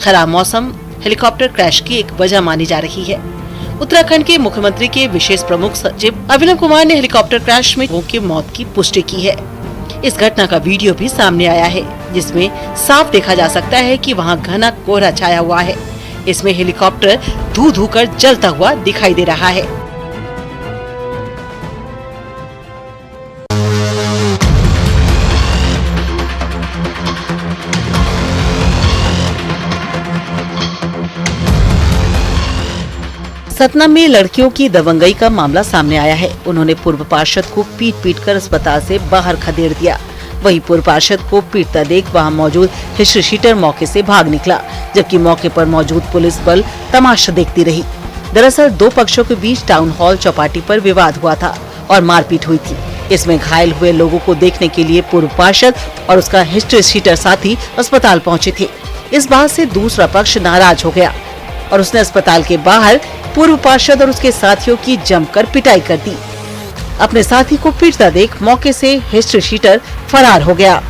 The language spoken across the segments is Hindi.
खराब मौसम हेलीकॉप्टर क्रैश की एक वजह मानी जा रही है। उत्तराखंड के मुख्यमंत्री के विशेष प्रमुख सचिव अभिनव कुमार ने हेलीकॉप्टर क्रैश में लोगों की मौत की पुष्टि की है। इस घटना का वीडियो भी सामने आया है, जिसमें साफ देखा जा सकता है कि वहां घना कोहरा छाया हुआ है। इसमें हेलीकॉप्टर धू कर जलता हुआ दिखाई दे रहा है। सतना में लड़कियों की दबंगई का मामला सामने आया है। उन्होंने पूर्व पार्षद को पीट कर अस्पताल से बाहर खदेड़ दिया। वहीं पूर्व पार्षद को पीटता देख वहां मौजूद हिस्ट्री शीटर मौके से भाग निकला, जबकि मौके पर मौजूद पुलिस बल तमाशा देखती रही। दरअसल दो पक्षों के बीच टाउन हॉल चौपाटी पर विवाद हुआ था और मारपीट हुई थी। इसमें घायल हुए लोगों को देखने के लिए पूर्व पार्षद और उसका हिस्ट्री शीटर साथी अस्पताल पहुँचे थे। इस बात से दूसरा पक्ष नाराज हो गया और उसने अस्पताल के बाहर पूर्व पार्षद और उसके साथियों की जमकर पिटाई कर दी। अपने साथी को पीटता देख मौके से हिस्ट्री शीटर फरार हो गया।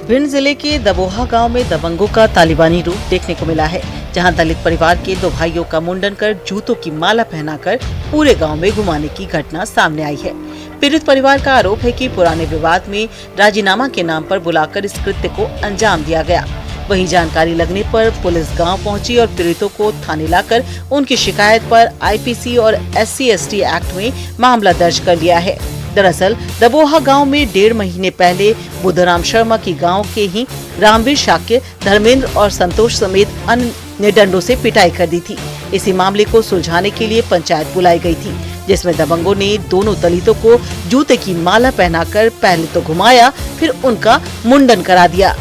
भिंड जिले के दबोहा गांव में दबंगों का तालिबानी रूप देखने को मिला है, जहां दलित परिवार के दो भाइयों का मुंडन कर जूतों की माला पहनाकर पूरे गांव में घुमाने की घटना सामने आई है। पीड़ित परिवार का आरोप है कि पुराने विवाद में राजीनामा के नाम पर बुलाकर इस कृत्य को अंजाम दिया गया। वहीं जानकारी लगने पर पुलिस गांव पहुंची और पीड़ितों को थाने लाकर उनकी शिकायत पर आईपीसी और SC/ST एक्ट में मामला दर्ज कर लिया है। दरअसल दबोहा गांव में 1.5 महीने पहले बुद्धराम शर्मा की गांव के ही रामवीर शाक्य, धर्मेंद्र और संतोष समेत अन्य ने डंडों से पिटाई कर दी थी। इसी मामले को सुलझाने के लिए पंचायत बुलाई गई थी, जिसमें दबंगों ने दोनों दलितों को जूते की माला पहनाकर पहले तो घुमाया, फिर उनका मुंडन करा दिया।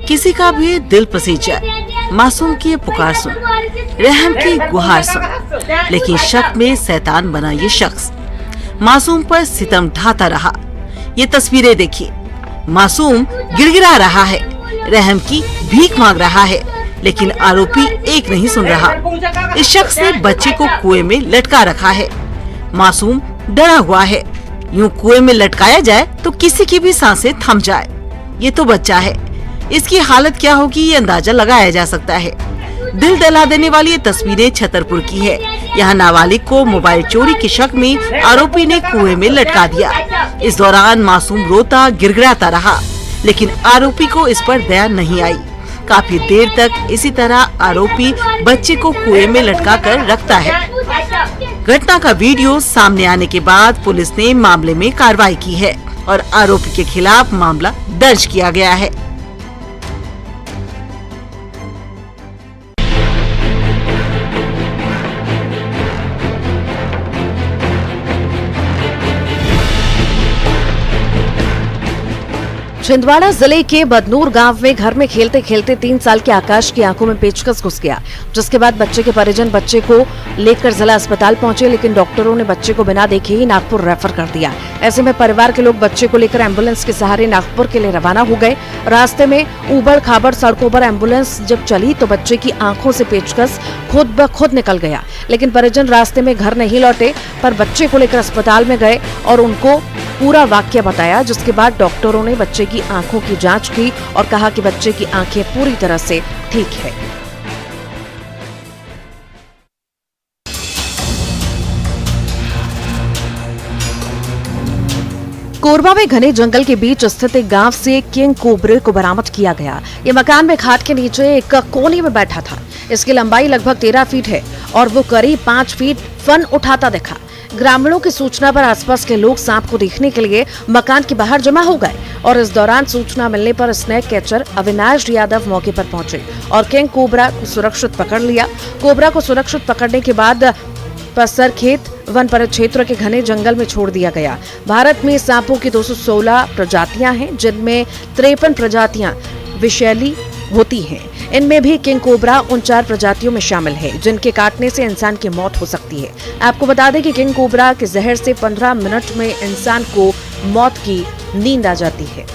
किसी का भी दिल पसीज जाए, मासूम की पुकार सुन, रहम की गुहार सुन, लेकिन शक में शैतान बना ये शख्स मासूम पर सितम ढाता रहा। ये तस्वीरें देखिए, मासूम गिड़गिड़ा रहा है, रहम की भीख मांग रहा है, लेकिन आरोपी एक नहीं सुन रहा। इस शख्स ने बच्चे को कुएं में लटका रखा है। मासूम डरा हुआ है। यूं कुएं में लटकाया जाए तो किसी की भी सांसें थम जाए। ये तो बच्चा है, इसकी हालत क्या होगी ये अंदाजा लगाया जा सकता है। दिल दहला देने वाली ये तस्वीरें छतरपुर की है। यहाँ नाबालिग को मोबाइल चोरी के शक में आरोपी ने कुएं में लटका दिया। इस दौरान मासूम रोता गिड़गिड़ाता रहा, लेकिन आरोपी को इस पर दया नहीं आई। काफी देर तक इसी तरह आरोपी बच्चे को कुएं में लटका कर रखता है। घटना का वीडियो सामने आने के बाद पुलिस ने मामले में कार्रवाई की है और आरोपी के खिलाफ मामला दर्ज किया गया है। छिंदवाड़ा जिले के बदनूर गांव में घर में खेलते खेलते 3 साल के आकाश की आंखों में पेचकस घुस गया, जिसके बाद बच्चे के परिजन बच्चे को लेकर जिला अस्पताल पहुंचे, लेकिन डॉक्टरों ने बच्चे को बिना देखे ही नागपुर रेफर कर दिया। ऐसे में परिवार के लोग बच्चे को लेकर एम्बुलेंस के सहारे नागपुर के लिए रवाना हो गए। रास्ते में ऊबड़ खाबड़ सड़कों पर एम्बुलेंस जब चली तो बच्चे की आंखों से पेचकस खुद ब खुद निकल गया, लेकिन परिजन रास्ते में घर नहीं लौटे, पर बच्चे को लेकर अस्पताल में गए और उनको पूरा वाक्य बताया, जिसके बाद डॉक्टरों ने बच्चे की आंखों की जांच की और कहा कि बच्चे की आंखें पूरी तरह से ठीक है। कोरबा में घने जंगल के बीच स्थित एक गांव से किंग कोबरे को बरामद किया गया। ये मकान में खाट के नीचे एक कोने में बैठा था। इसकी लंबाई लगभग 13 फीट है और वो करीब 5 फीट फन उठाता दिखा। ग्रामीणों की सूचना पर आसपास के लोग सांप को देखने के लिए मकान के बाहर जमा हो गए और इस दौरान सूचना मिलने पर स्नेक कैचर अविनाश यादव मौके पर पहुंचे और किंग कोबरा को सुरक्षित पकड़ लिया। कोबरा को सुरक्षित पकड़ने के बाद पसरखेत वन परिक्षेत्र के घने जंगल में छोड़ दिया गया। भारत में सांपों की 216 प्रजातियां हैं, जिनमें 53 प्रजातियां विषैली होती हैं। इनमें भी किंग कोबरा उन 4 प्रजातियों में शामिल है जिनके काटने से इंसान की मौत हो सकती है। आपको बता दें कि किंग कोबरा के जहर से 15 मिनट में इंसान को मौत की नींद आ जाती है।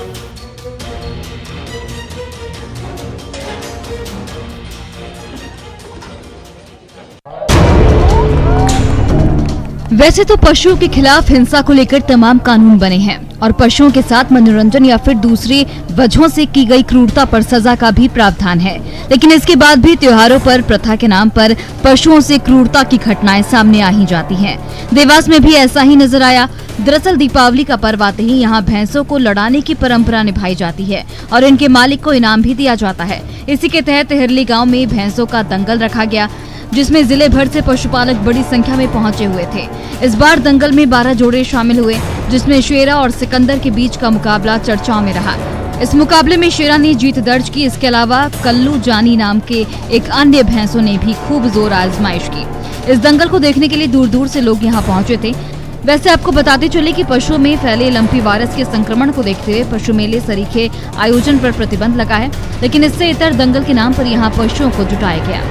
वैसे तो पशुओं के खिलाफ हिंसा को लेकर तमाम कानून बने हैं और पशुओं के साथ मनोरंजन या फिर दूसरी वजहों से की गई क्रूरता पर सजा का भी प्रावधान है, लेकिन इसके बाद भी त्योहारों पर प्रथा के नाम पर पशुओं से क्रूरता की घटनाएं सामने आ ही जाती हैं। देवास में भी ऐसा ही नजर आया। दरअसल दीपावली का पर्व आते ही यहाँ भैंसों को लड़ाने की परंपरा निभाई जाती है और इनके मालिक को इनाम भी दिया जाता है। इसी के तहत हिरली गाँव में भैंसों का दंगल रखा गया, जिसमें जिले भर से पशुपालक बड़ी संख्या में पहुंचे हुए थे। इस बार दंगल में 12 जोड़े शामिल हुए, जिसमें शेरा और सिकंदर के बीच का मुकाबला चर्चाओं में रहा। इस मुकाबले में शेरा ने जीत दर्ज की। इसके अलावा कल्लू जानी नाम के एक अन्य भैंसों ने भी खूब जोर आजमाइश की। इस दंगल को देखने के लिए दूर दूर से लोग यहाँ पहुँचे थे। वैसे आपको बताते चले कि पशुओं में फैले लंपी वायरस के संक्रमण को देखते हुए पशु मेले सरीखे आयोजन पर प्रतिबंध लगा है, लेकिन इससे इतर दंगल के नाम पर यहाँ पशुओं को जुटाया गया।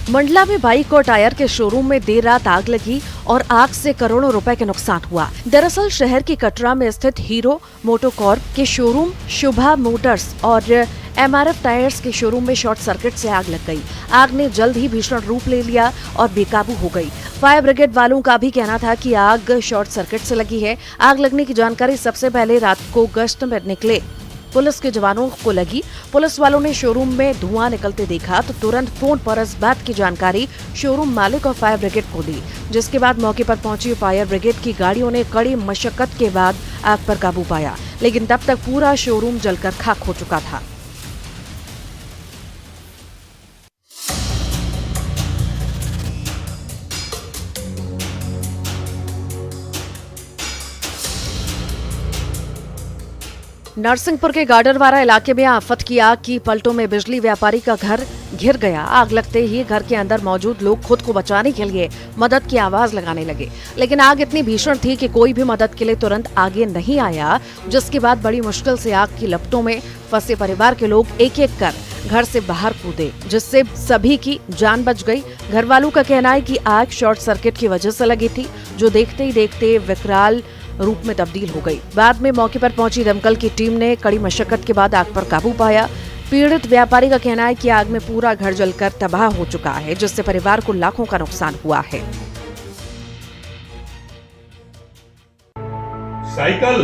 मंडला में बाइक और टायर के शोरूम में देर रात आग लगी और आग से करोड़ों रुपए का नुकसान हुआ। दरअसल शहर की कटरा में स्थित हीरो मोटोकॉर्प के शोरूम, शुभा मोटर्स और एमआरएफ टायर्स के शोरूम में शॉर्ट सर्किट से आग लग गई। आग ने जल्द ही भीषण रूप ले लिया और बेकाबू हो गई। फायर ब्रिगेड वालों का भी कहना था कि आग शॉर्ट सर्किट से लगी है। आग लगने की जानकारी सबसे पहले रात को गश्त में निकले पुलिस के जवानों को लगी। पुलिस वालों ने शोरूम में धुआं निकलते देखा तो तुरंत फोन पर इस बात की जानकारी शोरूम मालिक और फायर ब्रिगेड को दी, जिसके बाद मौके पर पहुंची फायर ब्रिगेड की गाड़ियों ने कड़ी मशक्कत के बाद आग पर काबू पाया, लेकिन तब तक पूरा शोरूम जलकर खाक हो चुका था। नरसिंहपुर के गाडरवारा इलाके में आफत की आग की पलटों में बिजली व्यापारी का घर घिर गया। आग लगते ही घर के अंदर मौजूद लोग खुद को बचाने के लिए मदद की आवाज लगाने लगे, लेकिन आग इतनी भीषण थी कि कोई भी मदद के लिए तुरंत आगे नहीं आया, जिसके बाद बड़ी मुश्किल से आग की लपटों में फंसे परिवार के लोग एक एक कर घर से बाहर कूदे, जिससे सभी की जान बच गई। घर वालों का कहना है कि आग शॉर्ट सर्किट की वजह से लगी थी, जो देखते ही देखते विकराल रूप में तब्दील हो गई। बाद में मौके पर पहुंची दमकल की टीम ने कड़ी मशक्कत के बाद आग पर काबू पाया। पीड़ित व्यापारी का कहना है कि आग में पूरा घर जलकर तबाह हो चुका है, जिससे परिवार को लाखों का नुकसान हुआ है। साइकिल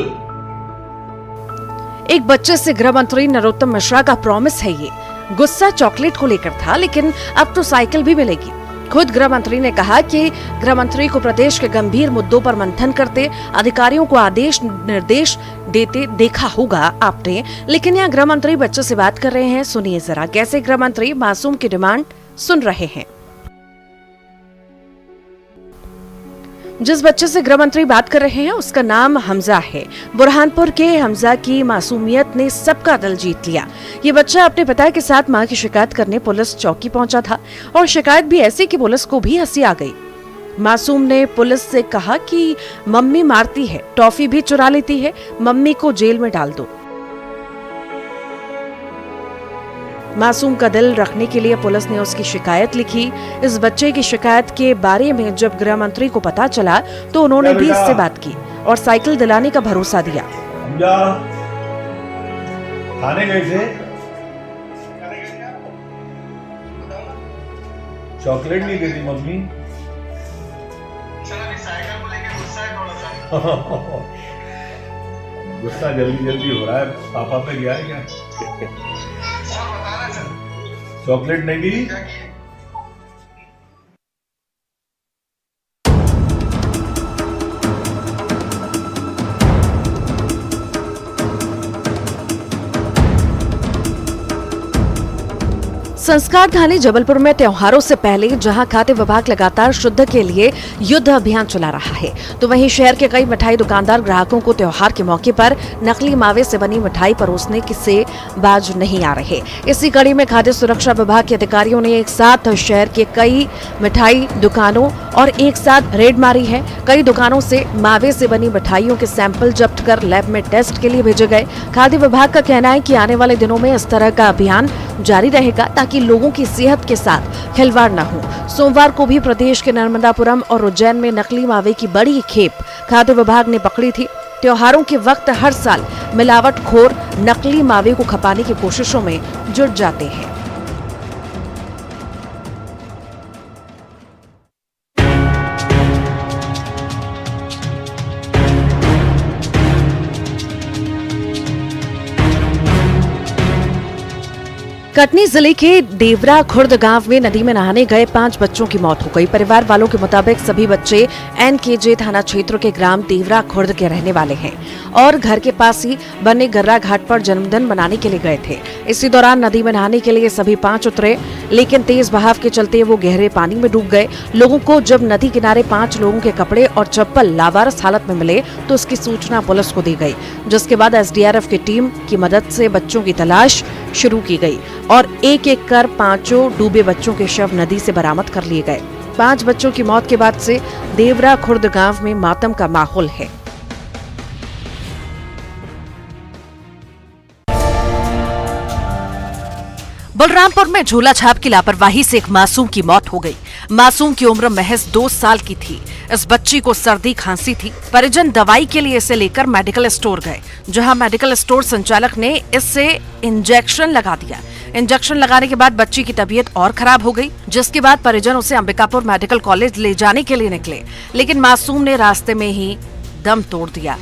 एक बच्चे से गृह मंत्री नरोत्तम मिश्रा का प्रॉमिस है। ये गुस्सा चॉकलेट को लेकर था, लेकिन अब तो साइकिल भी मिलेगी। खुद गृह मंत्री ने कहा कि गृह मंत्री को प्रदेश के गंभीर मुद्दों पर मंथन करते, अधिकारियों को आदेश निर्देश देते देखा होगा आपने, लेकिन यहाँ गृह मंत्री बच्चों से बात कर रहे हैं। सुनिए जरा कैसे गृह मंत्री मासूम की डिमांड सुन रहे हैं। जिस बच्चे से गृह मंत्री बात कर रहे हैं उसका नाम हमजा है। बुरहानपुर के हमजा की मासूमियत ने सबका दिल जीत लिया। ये बच्चा अपने पिता के साथ मां की शिकायत करने पुलिस चौकी पहुंचा था और शिकायत भी ऐसी कि पुलिस को भी हंसी आ गई। मासूम ने पुलिस से कहा कि मम्मी मारती है, टॉफी भी चुरा लेती है, मम्मी को जेल में डाल दो। मासूम का दिल रखने के लिए पुलिस ने उसकी शिकायत लिखी। इस बच्चे की शिकायत के बारे में जब गृह मंत्री को पता चला तो उन्होंने भी इससे बात की और साइकिल दिलाने का भरोसा दिया। थाने गए थे, चॉकलेट नहीं देती मम्मी। गुस्सा जल्दी जल्दी हो रहा है, पापा पे गया है क्या? चॉकलेट नहीं दी। संस्कार धानी जबलपुर में त्योहारों से पहले जहां खाद्य विभाग लगातार शुद्ध के लिए युद्ध अभियान चला रहा है, तो वहीं शहर के कई मिठाई दुकानदार ग्राहकों को त्योहार के मौके पर नकली मावे से बनी मिठाई परोसने से बाज नहीं आ रहे। इसी कड़ी में खाद्य सुरक्षा विभाग के अधिकारियों ने एक साथ शहर के कई मिठाई दुकानों और एक साथ रेड मारी है। कई दुकानों से मावे से बनी मिठाइयों के सैंपल जब्त कर लैब में टेस्ट के लिए भेजे गए। खाद्य विभाग का कहना है कि आने वाले दिनों में इस तरह का अभियान जारी रहेगा ताकि लोगों की सेहत के साथ खिलवाड़ न हो। सोमवार को भी प्रदेश के नर्मदापुरम और उज्जैन में नकली मावे की बड़ी खेप खाद्य विभाग ने पकड़ी थी। त्योहारों के वक्त हर साल मिलावटखोर नकली मावे को खपाने की कोशिशों में जुट जाते हैं। कटनी जिले के देवरा खुर्द गांव में नदी में नहाने गए 5 बच्चों की मौत हो गई। परिवार वालों के मुताबिक सभी बच्चे एनकेजे थाना क्षेत्र के ग्राम देवरा खुर्द के रहने वाले हैं और घर के पास ही बने गर्रा घाट पर जन्मदिन मनाने के लिए गए थे। इसी दौरान नदी में नहाने के लिए सभी 5 उतरे, लेकिन तेज बहाव के चलते वो गहरे पानी में डूब गए। लोगों को जब नदी किनारे 5 लोगों के कपड़े और चप्पल लावारस हालत में मिले तो इसकी सूचना पुलिस को दी गई, जिसके बाद एसडीआरएफ की टीम की मदद से बच्चों की तलाश शुरू की गई और एक एक कर 5 डूबे बच्चों के शव नदी से बरामद कर लिए गए। 5 बच्चों की मौत के बाद से देवरा खुर्द गांव में मातम का माहौल है। बलरामपुर में झोला छाप की लापरवाही से एक मासूम की मौत हो गई। मासूम की उम्र महज 2 साल की थी। इस बच्ची को सर्दी खांसी थी। परिजन दवाई के लिए इसे लेकर मेडिकल स्टोर गए, जहां मेडिकल स्टोर संचालक ने इससे इंजेक्शन लगा दिया। इंजेक्शन लगाने के बाद बच्ची की तबीयत और खराब हो गई, जिसके बाद परिजन उसे अंबिकापुर मेडिकल कॉलेज ले जाने के लिए निकले, लेकिन मासूम ने रास्ते में ही दम तोड़ दिया।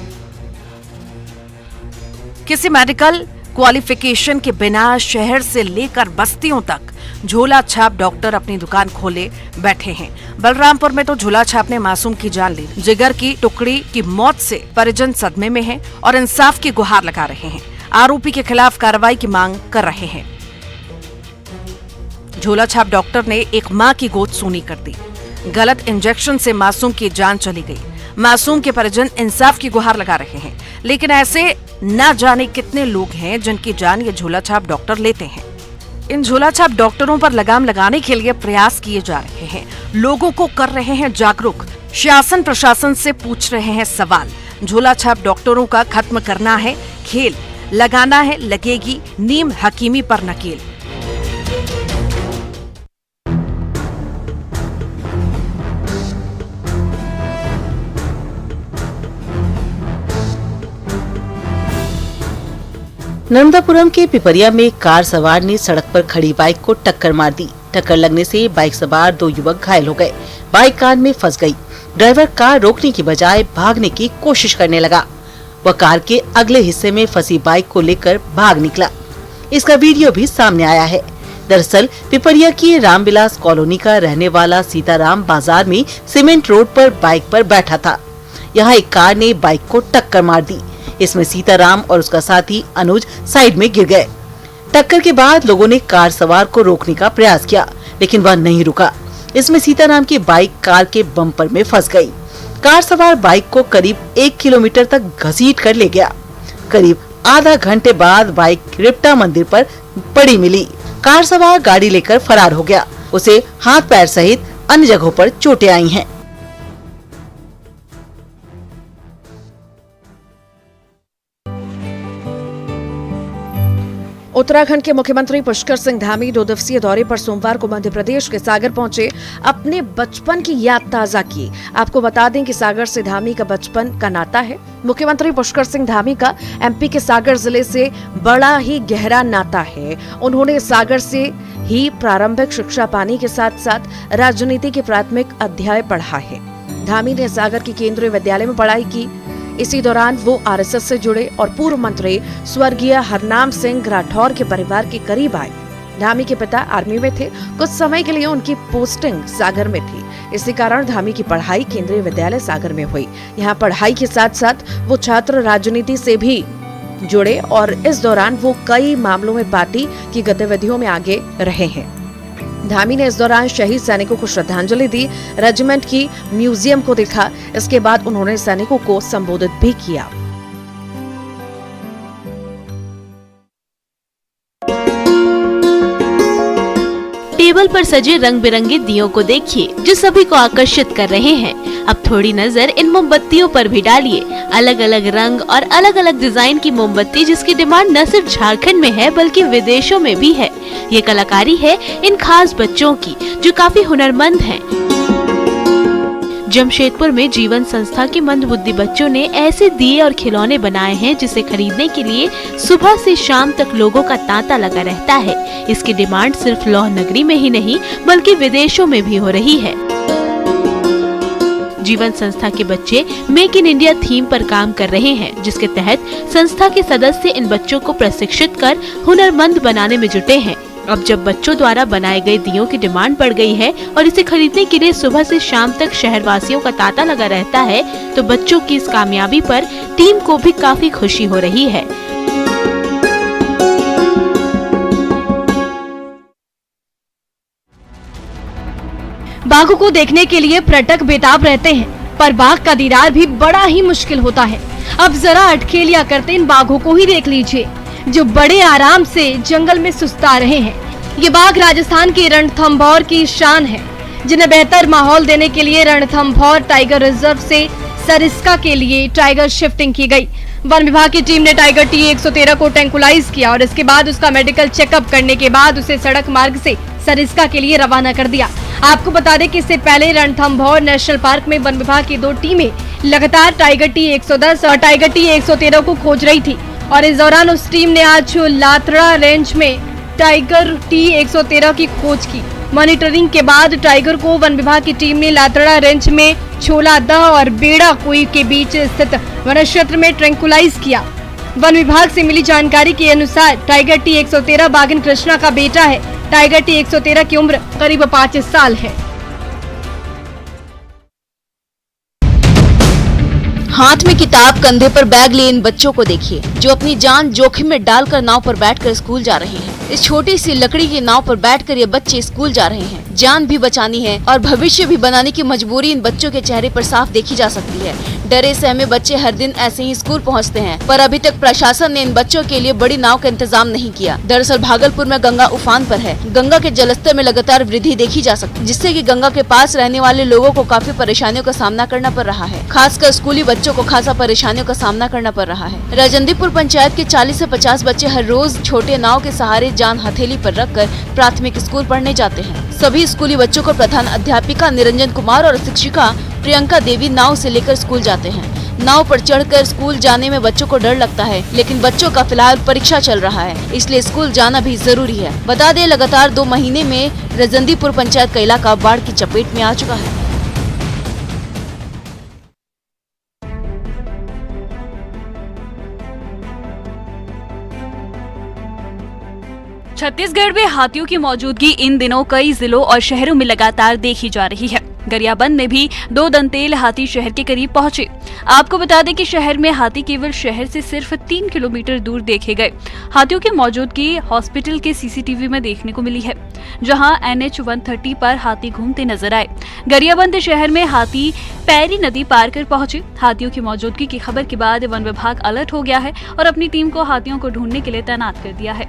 किसी मेडिकल क्वालिफिकेशन के बिना शहर से लेकर बस्तियों तक झोला छाप डॉक्टर अपनी दुकान खोले बैठे हैं। बलरामपुर में तो झोला छाप ने मासूम की जान ली। जिगर की टुकड़ी की मौत से परिजन सदमे में हैं और इंसाफ की गुहार लगा रहे हैं। आरोपी के खिलाफ कार्रवाई की मांग कर रहे हैं। झोला छाप डॉक्टर ने एक मां की गोद सूनी कर दी। गलत इंजेक्शन से मासूम की जान चली गई। मासूम के परिजन इंसाफ की गुहार लगा रहे हैं, लेकिन ऐसे न जाने कितने लोग हैं जिनकी जान ये झोला छाप डॉक्टर लेते हैं। इन झोला छाप डॉक्टरों पर लगाम लगाने के लिए प्रयास किए जा रहे हैं। लोगों को कर रहे हैं जागरूक। शासन प्रशासन से पूछ रहे हैं सवाल। झोला छाप डॉक्टरों का खत्म करना है खेल, लगाना है लगेगी नीम हकीमी पर नकेल। नर्मदापुरम के पिपरिया में कार सवार ने सड़क पर खड़ी बाइक को टक्कर मार दी। टक्कर लगने से बाइक सवार 2 युवक घायल हो गए। बाइक कार में फंस गई। ड्राइवर कार रोकने की बजाय भागने की कोशिश करने लगा। वह कार के अगले हिस्से में फंसी बाइक को लेकर भाग निकला। इसका वीडियो भी सामने आया है। दरअसल पिपरिया की रामविलास कॉलोनी का रहने वाला सीताराम बाजार में सीमेंट रोड पर बाइक पर बैठा था। यहाँ एक कार ने बाइक को टक्कर मार दी। इसमें सीताराम और उसका साथी अनुज साइड में गिर गए। टक्कर के बाद लोगों ने कार सवार को रोकने का प्रयास किया, लेकिन वह नहीं रुका। इसमें सीताराम की बाइक कार के बम्पर में फंस गई। कार सवार बाइक को करीब 1 किलोमीटर तक घसीट कर ले गया। करीब आधा घंटे बाद बाइक रिप्टा मंदिर पर पड़ी मिली। कार सवार गाड़ी लेकर फरार हो गया। उसे हाथ पैर सहित अन्य जगहों पर चोटें आई हैं। उत्तराखंड के मुख्यमंत्री पुष्कर सिंह धामी 2 दिवसीय दौरे पर सोमवार को मध्य प्रदेश के सागर पहुंचे। अपने बचपन की याद ताजा की। आपको बता दें कि सागर से धामी का बचपन का नाता है। मुख्यमंत्री पुष्कर सिंह धामी का एमपी के सागर जिले से बड़ा ही गहरा नाता है। उन्होंने सागर से ही प्रारंभिक शिक्षा पाने के साथ साथ राजनीति के प्राथमिक अध्याय पढ़ा है। धामी ने सागर की केंद्रीय विद्यालय में पढ़ाई की। इसी दौरान वो आरएसएस से जुड़े और पूर्व मंत्री स्वर्गीय हरनाम सिंह राठौर के परिवार के करीब आए। धामी के पिता आर्मी में थे। कुछ समय के लिए उनकी पोस्टिंग सागर में थी। इसी कारण धामी की पढ़ाई केंद्रीय विद्यालय सागर में हुई। यहाँ पढ़ाई के साथ साथ वो छात्र राजनीति से भी जुड़े और इस दौरान वो कई मामलों में पार्टी की गतिविधियों में आगे रहे हैं। धामी ने इस दौरान शहीद सैनिकों को श्रद्धांजलि दी, रेजिमेंट की म्यूजियम को देखा। इसके बाद उन्होंने सैनिकों को संबोधित भी किया। टेबल पर सजे रंग बिरंगे दियों को देखिए जो सभी को आकर्षित कर रहे हैं। अब थोड़ी नजर इन मोमबत्तियों पर भी डालिए। अलग अलग रंग और अलग अलग डिजाइन की मोमबत्ती जिसकी डिमांड न सिर्फ झारखंड में है बल्कि विदेशों में भी है। ये कलाकारी है इन खास बच्चों की जो काफी हुनरमंद हैं। जमशेदपुर में जीवन संस्था के मंदबुद्धि बच्चों ने ऐसे दिए और खिलौने बनाए हैं जिसे खरीदने के लिए सुबह से शाम तक लोगों का तांता लगा रहता है। इसकी डिमांड सिर्फ लौह नगरी में ही नहीं बल्कि विदेशों में भी हो रही है। जीवन संस्था के बच्चे मेक इन इंडिया थीम पर काम कर रहे हैं, जिसके तहत संस्था के सदस्य इन बच्चों को प्रशिक्षित कर हुनरमंद बनाने में जुटे हैं। अब जब बच्चों द्वारा बनाए गए दियों की डिमांड बढ़ गई है और इसे खरीदने के लिए सुबह से शाम तक शहरवासियों का तांता लगा रहता है, तो बच्चों की इस कामयाबी पर टीम को भी काफी खुशी हो रही है। बाघों को देखने के लिए पर्यटक बेताब रहते हैं, पर बाघ का दीदार भी बड़ा ही मुश्किल होता है। अब जरा अटखेलिया करते इन बाघों को ही देख लीजिए जो बड़े आराम से जंगल में सुस्ता रहे हैं। ये बाघ राजस्थान के रणथंभौर की शान है, जिन्हें बेहतर माहौल देने के लिए रणथंभौर टाइगर रिजर्व से सरिस्का के लिए टाइगर शिफ्टिंग की गई। वन विभाग की टीम ने टाइगर T113 को ट्रैंकुलाइज किया और इसके बाद उसका मेडिकल चेकअप करने के बाद उसे सड़क मार्ग से सरिस्का के लिए रवाना कर दिया। आपको बता दें कि इससे पहले रणथंभौर नेशनल पार्क में वन विभाग की 2 टीमें लगातार टाइगर T110 और टाइगर T113 को खोज रही थी और इस दौरान उस टीम ने आज लातड़ा रेंज में टाइगर T113 की खोज की। मॉनिटरिंग के बाद टाइगर को वन विभाग की टीम ने लातड़ा रेंज में छोलादह और बेड़ा कुई के बीच स्थित वन क्षेत्र में ट्रैंकुलाइज किया। वन विभाग से मिली जानकारी के अनुसार टाइगर T113 बाघिन कृष्णा का बेटा है। टाइगर T113 की उम्र करीब 5 साल है। हाथ में किताब, कंधे पर बैग लिए इन बच्चों को देखिए जो अपनी जान जोखिम में डालकर नाव पर बैठकर स्कूल जा रहे हैं। इस छोटी सी लकड़ी की नाव पर बैठकर ये बच्चे स्कूल जा रहे हैं। जान भी बचानी है और भविष्य भी बनाने की मजबूरी इन बच्चों के चेहरे पर साफ देखी जा सकती है। डरे सहमे बच्चे हर दिन ऐसे ही स्कूल पहुंचते हैं, पर अभी तक प्रशासन ने इन बच्चों के लिए बड़ी नाव का इंतजाम नहीं किया। दरअसल भागलपुर में गंगा उफान पर है। गंगा के जलस्तर में लगातार वृद्धि देखी जा सकती है, जिससे कि गंगा के पास रहने वाले लोगों को काफी परेशानियों का सामना करना पड़ रहा है। खासकर स्कूली बच्चों को खासा परेशानियों का सामना करना पड़ रहा है। राजनंदीपुर पंचायत के 40 से 50 बच्चे हर रोज छोटे नाव के सहारे जान हथेली पर रखकर प्राथमिक स्कूल पढ़ने जाते हैं। सभी स्कूली बच्चों को प्रधान अध्यापिका निरंजन कुमार और शिक्षिका प्रियंका देवी नाव से लेकर स्कूल जाते हैं। नाव पर चढ़कर स्कूल जाने में बच्चों को डर लगता है, लेकिन बच्चों का फिलहाल परीक्षा चल रहा है, इसलिए स्कूल जाना भी जरूरी है। बता दें, लगातार 2 महीने में राजनंदीपुर पंचायत का इलाका बाढ़ की चपेट में आ चुका है। छत्तीसगढ़ में हाथियों की मौजूदगी इन दिनों कई जिलों और शहरों में लगातार देखी जा रही है। गरियाबंद में भी 2 दंतेल हाथी शहर के करीब पहुंचे। आपको बता दें कि शहर में हाथी केवल शहर से सिर्फ 3 किलोमीटर दूर देखे गए। हाथियों की मौजूदगी हॉस्पिटल के सीसीटीवी में देखने को मिली है, जहां NH 130 पर हाथी घूमते नजर आए। गरियाबंद शहर में हाथी पैरी नदी पार कर पहुंचे। हाथियों की मौजूदगी की खबर के बाद वन विभाग अलर्ट हो गया है और अपनी टीम को हाथियों को ढूंढने के लिए तैनात कर दिया है।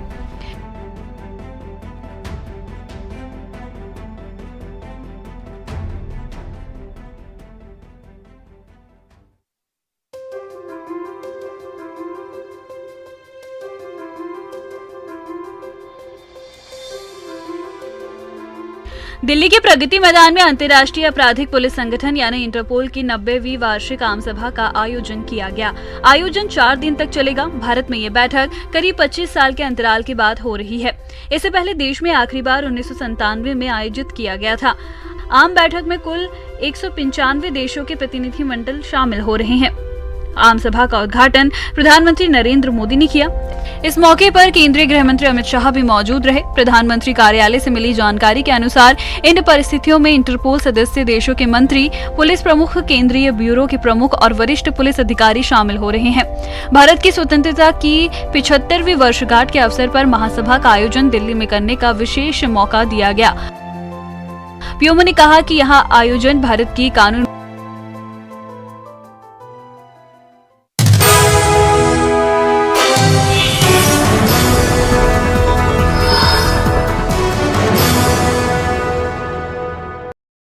दिल्ली के प्रगति मैदान में अंतर्राष्ट्रीय आपराधिक पुलिस संगठन यानी इंटरपोल की 90वीं वार्षिक आम सभा का आयोजन किया गया। आयोजन 4 दिन तक चलेगा। भारत में ये बैठक करीब 25 साल के अंतराल के बाद हो रही है। इससे पहले देश में आखिरी बार 1997 में आयोजित किया गया था। आम बैठक में कुल 195 देशों के प्रतिनिधिमंडल शामिल हो रहे हैं। आम सभा का उद्घाटन प्रधानमंत्री नरेंद्र मोदी ने किया। इस मौके पर केंद्रीय गृह मंत्री अमित शाह भी मौजूद रहे। प्रधानमंत्री कार्यालय से मिली जानकारी के अनुसार इन परिस्थितियों में इंटरपोल सदस्य देशों के मंत्री, पुलिस प्रमुख, केंद्रीय ब्यूरो के प्रमुख और वरिष्ठ पुलिस अधिकारी शामिल हो रहे हैं। भारत की स्वतंत्रता की 75वीं वर्षगांठ के अवसर पर महासभा का आयोजन दिल्ली में करने का विशेष मौका दिया गया। पीएमओ ने कहा कि यहाँ आयोजन भारत की कानून